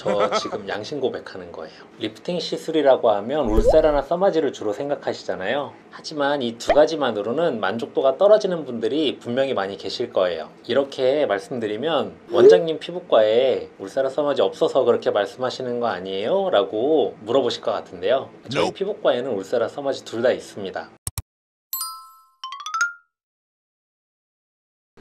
저 지금 양심 고백하는 거예요. 리프팅 시술이라고 하면 울세라나 써마지를 주로 생각하시잖아요. 하지만 이 두 가지만으로는 만족도가 떨어지는 분들이 분명히 많이 계실 거예요. 이렇게 말씀드리면 원장님 피부과에 울세라 써마지 없어서 그렇게 말씀하시는 거 아니에요? 라고 물어보실 것 같은데요. 저희 피부과에는 울세라 써마지 둘 다 있습니다.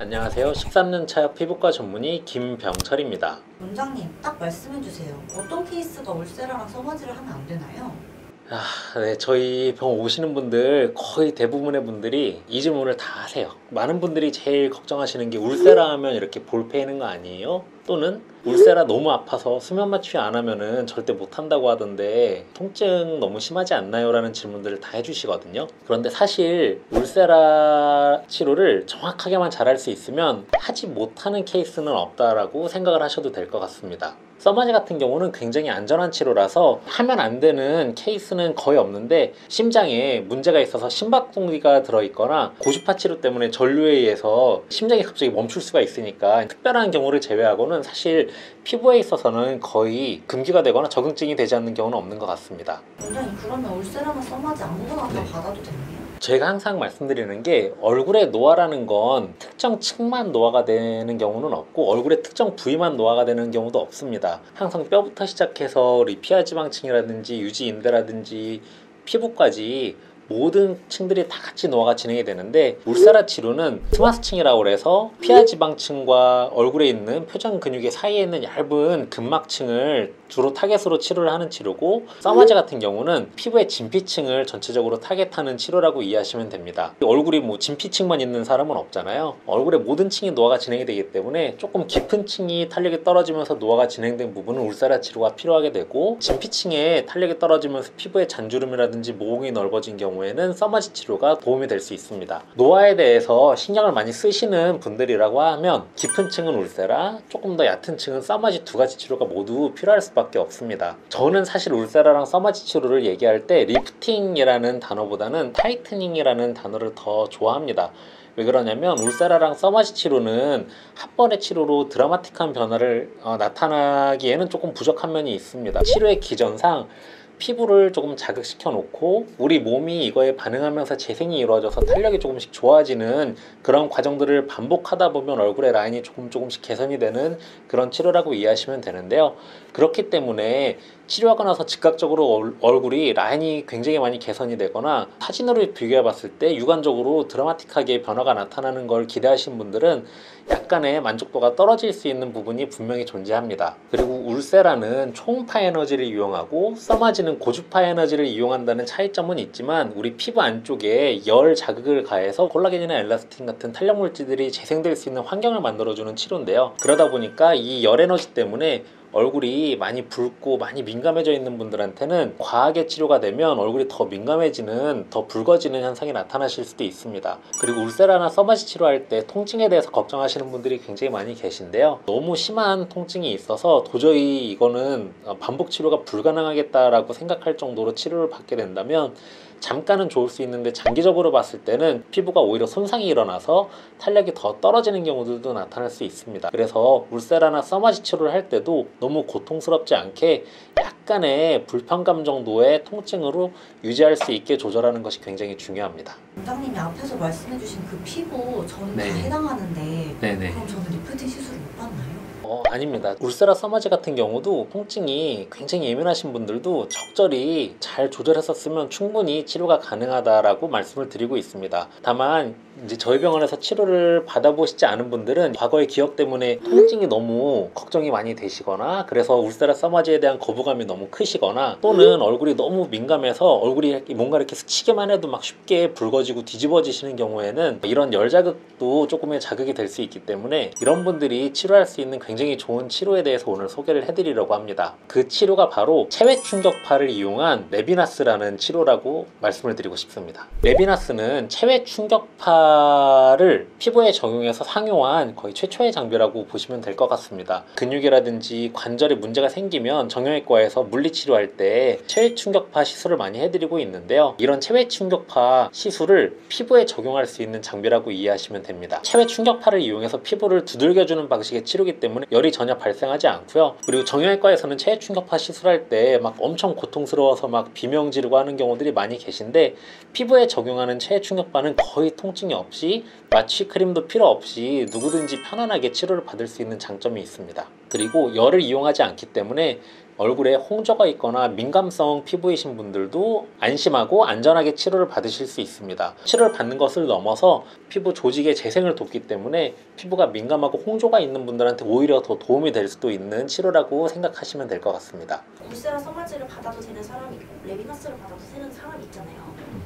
안녕하세요. 13년 차 피부과 전문의 김병철입니다. 원장님, 딱 말씀해주세요. 어떤 케이스가 울세라랑 써마지를 하면 안 되나요? 네, 저희 병원 오시는 분들 거의 대부분의 분들이 이 질문을 다 하세요. 많은 분들이 제일 걱정하시는 게 울세라 하면 이렇게 볼 패이는 거 아니에요? 또는 울세라 너무 아파서 수면 마취 안 하면은 절대 못 한다고 하던데 통증 너무 심하지 않나요? 라는 질문들을 다 해주시거든요. 그런데 사실 울세라 치료를 정확하게만 잘할 수 있으면 하지 못하는 케이스는 없다라고 생각을 하셔도 될 것 같습니다. 써마지 같은 경우는 굉장히 안전한 치료라서 하면 안 되는 케이스는 거의 없는데, 심장에 문제가 있어서 심박동기가 들어있거나 고주파 치료 때문에 전류에 의해서 심장이 갑자기 멈출 수가 있으니까 특별한 경우를 제외하고는 사실 피부에 있어서는 거의 금기가 되거나 적응증이 되지 않는 경우는 없는 것 같습니다. 원장님, 그러면 울세라나 써마지 아무거나 다 받아도 되나요? 제가 항상 말씀드리는 게 얼굴에 노화라는 건 특정 층만 노화가 되는 경우는 없고 얼굴의 특정 부위만 노화가 되는 경우도 없습니다. 항상 뼈부터 시작해서 리피아 지방층이라든지 유지인대라든지 피부까지 모든 층들이 다 같이 노화가 진행이 되는데, 울세라 치료는 스마스층이라고 해서 피하 지방층과 얼굴에 있는 표정 근육의 사이에 있는 얇은 근막층을 주로 타겟으로 치료를 하는 치료고, 써마지 같은 경우는 피부의 진피층을 전체적으로 타겟하는 치료라고 이해하시면 됩니다. 얼굴이 뭐 진피층만 있는 사람은 없잖아요. 얼굴의 모든 층이 노화가 진행이 되기 때문에 조금 깊은 층이 탄력이 떨어지면서 노화가 진행된 부분은 울세라 치료가 필요하게 되고, 진피층에 탄력이 떨어지면서 피부의 잔주름이라든지 모공이 넓어진 경우에는 써마지 치료가 도움이 될 수 있습니다. 노화에 대해서 신경을 많이 쓰시는 분들이라고 하면 깊은 층은 울세라, 조금 더 얕은 층은 써마지 두 가지 치료가 모두 필요할 수밖에 없습니다. 저는 사실 울세라랑 써마지 치료를 얘기할 때 리프팅이라는 단어보다는 타이트닝이라는 단어를 더 좋아합니다. 왜 그러냐면 울세라랑 써마지 치료는 한 번의 치료로 드라마틱한 변화를 나타나기에는 조금 부족한 면이 있습니다. 치료의 기전상 피부를 조금 자극시켜 놓고 우리 몸이 이거에 반응하면서 재생이 이루어져서 탄력이 조금씩 좋아지는 그런 과정들을 반복하다 보면 얼굴의 라인이 조금씩 개선이 되는 그런 치료라고 이해하시면 되는데요. 그렇기 때문에 치료하고 나서 즉각적으로 얼굴이 라인이 굉장히 많이 개선이 되거나 사진으로 비교해 봤을 때 육안적으로 드라마틱하게 변화가 나타나는 걸 기대하시는 분들은 약간의 만족도가 떨어질 수 있는 부분이 분명히 존재합니다. 그리고 울세라는 초음파 에너지를 이용하고 써마지는 고주파 에너지를 이용한다는 차이점은 있지만, 우리 피부 안쪽에 열 자극을 가해서 콜라겐이나 엘라스틴 같은 탄력 물질들이 재생될 수 있는 환경을 만들어주는 치료인데요. 그러다 보니까 이 열 에너지 때문에 얼굴이 많이 붉고 많이 민감해져 있는 분들한테는 과하게 치료가 되면 얼굴이 더 민감해지는, 더 붉어지는 현상이 나타나실 수도 있습니다. 그리고 울세라나 써마지 치료할 때 통증에 대해서 걱정하시는 분들이 굉장히 많이 계신데요. 너무 심한 통증이 있어서 도저히 이거는 반복 치료가 불가능하겠다라고 생각할 정도로 치료를 받게 된다면 잠깐은 좋을 수 있는데, 장기적으로 봤을 때는 피부가 오히려 손상이 일어나서 탄력이 더 떨어지는 경우들도 나타날 수 있습니다. 그래서 울세라나 써마지 치료를 할 때도 너무 고통스럽지 않게 약간의 불편감 정도의 통증으로 유지할 수 있게 조절하는 것이 굉장히 중요합니다. 원장님이 앞에서 말씀해주신 그 피부 저는 다 해당하는데 그럼 저는 리프팅 시술을 못 받나요? 아닙니다. 울세라 써마지 같은 경우도 통증이 굉장히 예민하신 분들도 적절히 잘 조절해서 쓰면 충분히 치료가 가능하다라고 말씀을 드리고 있습니다. 다만 이제 저희 병원에서 치료를 받아보시지 않은 분들은 과거의 기억 때문에 통증이 너무 걱정이 많이 되시거나, 그래서 울세라 써마지에 대한 거부감이 너무 크시거나, 또는 얼굴이 너무 민감해서 얼굴이 뭔가 이렇게 스치기만 해도 막 쉽게 붉어지고 뒤집어지시는 경우에는 이런 열 자극도 조금의 자극이 될 수 있기 때문에 이런 분들이 치료할 수 있는 굉장히 좋은 치료에 대해서 오늘 소개를 해드리려고 합니다. 그 치료가 바로 체외 충격파를 이용한 레비나스라는 치료라고 말씀을 드리고 싶습니다. 레비나스는 체외 충격파 울사라를 피부에 적용해서 상용한 거의 최초의 장비라고 보시면 될 것 같습니다. 근육이라든지 관절에 문제가 생기면 정형외과에서 물리치료할 때 체외 충격파 시술을 많이 해드리고 있는데요. 이런 체외 충격파 시술을 피부에 적용할 수 있는 장비라고 이해하시면 됩니다. 체외 충격파를 이용해서 피부를 두들겨주는 방식의 치료이기 때문에 열이 전혀 발생하지 않고요. 그리고 정형외과에서는 체외 충격파 시술할 때 막 엄청 고통스러워서 막 비명 지르고 하는 경우들이 많이 계신데, 피부에 적용하는 체외 충격파는 거의 통증이 없이 마취 크림도 필요 없이 누구든지 편안하게 치료를 받을 수 있는 장점이 있습니다. 그리고 열을 이용하지 않기 때문에 얼굴에 홍조가 있거나 민감성 피부이신 분들도 안심하고 안전하게 치료를 받으실 수 있습니다. 치료를 받는 것을 넘어서 피부 조직의 재생을 돕기 때문에 피부가 민감하고 홍조가 있는 분들한테 오히려 더 도움이 될 수도 있는 치료라고 생각하시면 될 것 같습니다. 울세라 써마지를 받아도 되는 사람이 있고 레비나스를 받아도 되는 사람이 있잖아요.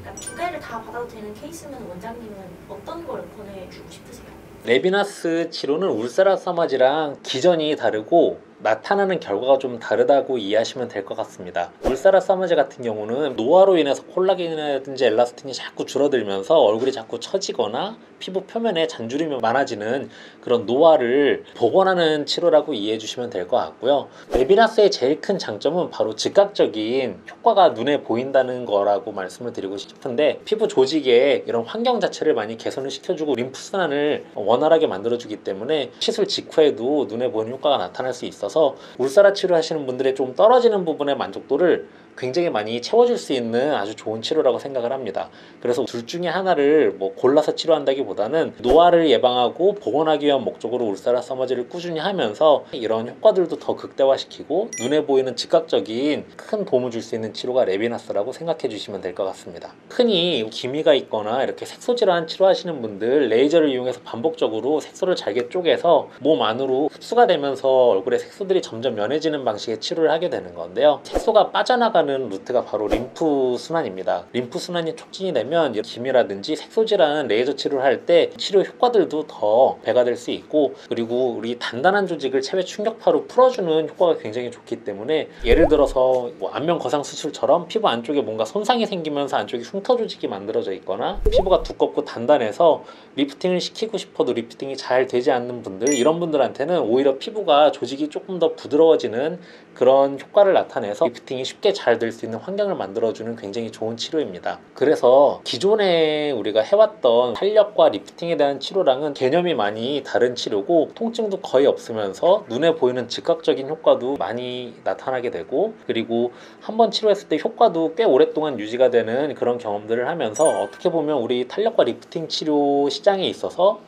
그러니까 두 개를 다 받아도 되는 케이스면 원장님은 어떤 걸 권해주고 싶으세요? 레비나스 치료는 울세라 써마지랑 기전이 다르고 나타나는 결과가 좀 다르다고 이해하시면 될 것 같습니다. 울세라 써마지 같은 경우는 노화로 인해서 콜라겐이라든지 엘라스틴이 자꾸 줄어들면서 얼굴이 자꾸 처지거나 피부 표면에 잔주름이 많아지는 그런 노화를 복원하는 치료라고 이해해 주시면 될 것 같고요. 레비나스의 제일 큰 장점은 바로 즉각적인 효과가 눈에 보인다는 거라고 말씀을 드리고 싶은데, 피부 조직의 이런 환경 자체를 많이 개선을 시켜주고 림프순환을 원활하게 만들어주기 때문에 시술 직후에도 눈에 보이는 효과가 나타날 수 있어서 울사라 치료하시는 분들의 좀 떨어지는 부분의 만족도를 굉장히 많이 채워줄 수 있는 아주 좋은 치료라고 생각을 합니다. 그래서 둘 중에 하나를 뭐 골라서 치료한다기보다는 노화를 예방하고 복원하기 위한 목적으로 울사라 써마지를 꾸준히 하면서 이런 효과들도 더 극대화시키고 눈에 보이는 즉각적인 큰 도움을 줄 수 있는 치료가 레비나스라고 생각해 주시면 될 것 같습니다. 흔히 기미가 있거나 이렇게 색소 질환 치료하시는 분들 레이저를 이용해서 반복적으로 색소를 잘게 쪼개서 몸 안으로 흡수가 되면서 얼굴에 색소들이 점점 연해지는 방식의 치료를 하게 되는 건데요. 색소가 빠져나가는 루트가 바로 림프 순환입니다. 림프 순환이 촉진이 되면 기미라든지 색소 질환 레이저 치료를 할 때 치료 효과들도 더 배가 될 수 있고, 그리고 우리 단단한 조직을 체외 충격파로 풀어주는 효과가 굉장히 좋기 때문에, 예를 들어서 뭐 안면 거상 수술처럼 피부 안쪽에 뭔가 손상이 생기면서 안쪽에 흉터 조직이 만들어져 있거나 피부가 두껍고 단단해서 리프팅을 시키고 싶어도 리프팅이 잘 되지 않는 분들, 이런 분들한테는 오히려 피부가 조직이 조금 더 부드러워지는 그런 효과를 나타내서 리프팅이 쉽게 잘 될 수 있는 환경을 만들어주는 굉장히 좋은 치료입니다. 그래서 기존에 우리가 해왔던 탄력과 리프팅에 대한 치료랑은 개념이 많이 다른 치료고, 통증도 거의 없으면서 눈에 보이는 즉각적인 효과도 많이 나타나게 되고, 그리고 한번 치료했을 때 효과도 꽤 오랫동안 유지가 되는 그런 경험들을 하면서 어떻게 보면 우리 탄력과 리프팅 치료 시장에 있어서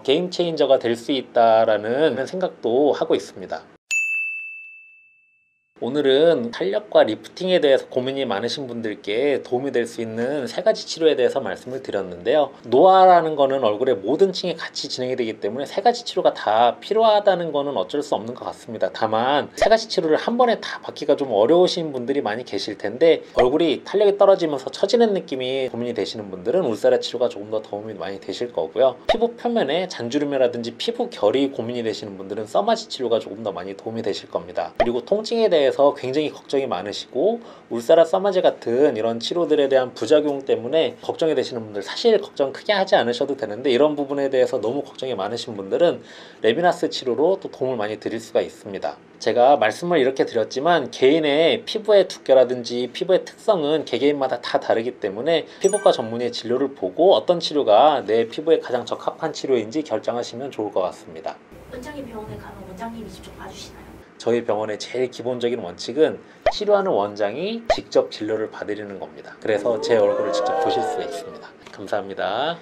게임 체인저가 될 수 있다라는 생각도 하고 있습니다. 오늘은 탄력과 리프팅에 대해서 고민이 많으신 분들께 도움이 될 수 있는 세 가지 치료에 대해서 말씀을 드렸는데요. 노화라는 거는 얼굴의 모든 층에 같이 진행이 되기 때문에 세 가지 치료가 다 필요하다는 거는 어쩔 수 없는 것 같습니다. 다만 세 가지 치료를 한 번에 다 받기가 좀 어려우신 분들이 많이 계실 텐데, 얼굴이 탄력이 떨어지면서 처지는 느낌이 고민이 되시는 분들은 울사라 치료가 조금 더 도움이 많이 되실 거고요. 피부 표면에 잔주름이라든지 피부 결이 고민이 되시는 분들은 써마지 치료가 조금 더 많이 도움이 되실 겁니다. 그리고 통증에 대해서 굉장히 걱정이 많으시고 울사라 써마지 같은 이런 치료들에 대한 부작용 때문에 걱정이 되시는 분들, 사실 걱정 크게 하지 않으셔도 되는데 이런 부분에 대해서 너무 걱정이 많으신 분들은 레비나스 치료로 또 도움을 많이 드릴 수가 있습니다. 제가 말씀을 이렇게 드렸지만 개인의 피부의 두께라든지 피부의 특성은 개개인마다 다 다르기 때문에 피부과 전문의의 진료를 보고 어떤 치료가 내 피부에 가장 적합한 치료인지 결정하시면 좋을 것 같습니다. 원장님 병원에 가면 원장님이 직접 봐주시나요? 저희 병원의 제일 기본적인 원칙은 치료하는 원장이 직접 진료를 받으려는 겁니다. 그래서 제 얼굴을 직접 보실 수가 있습니다. 감사합니다.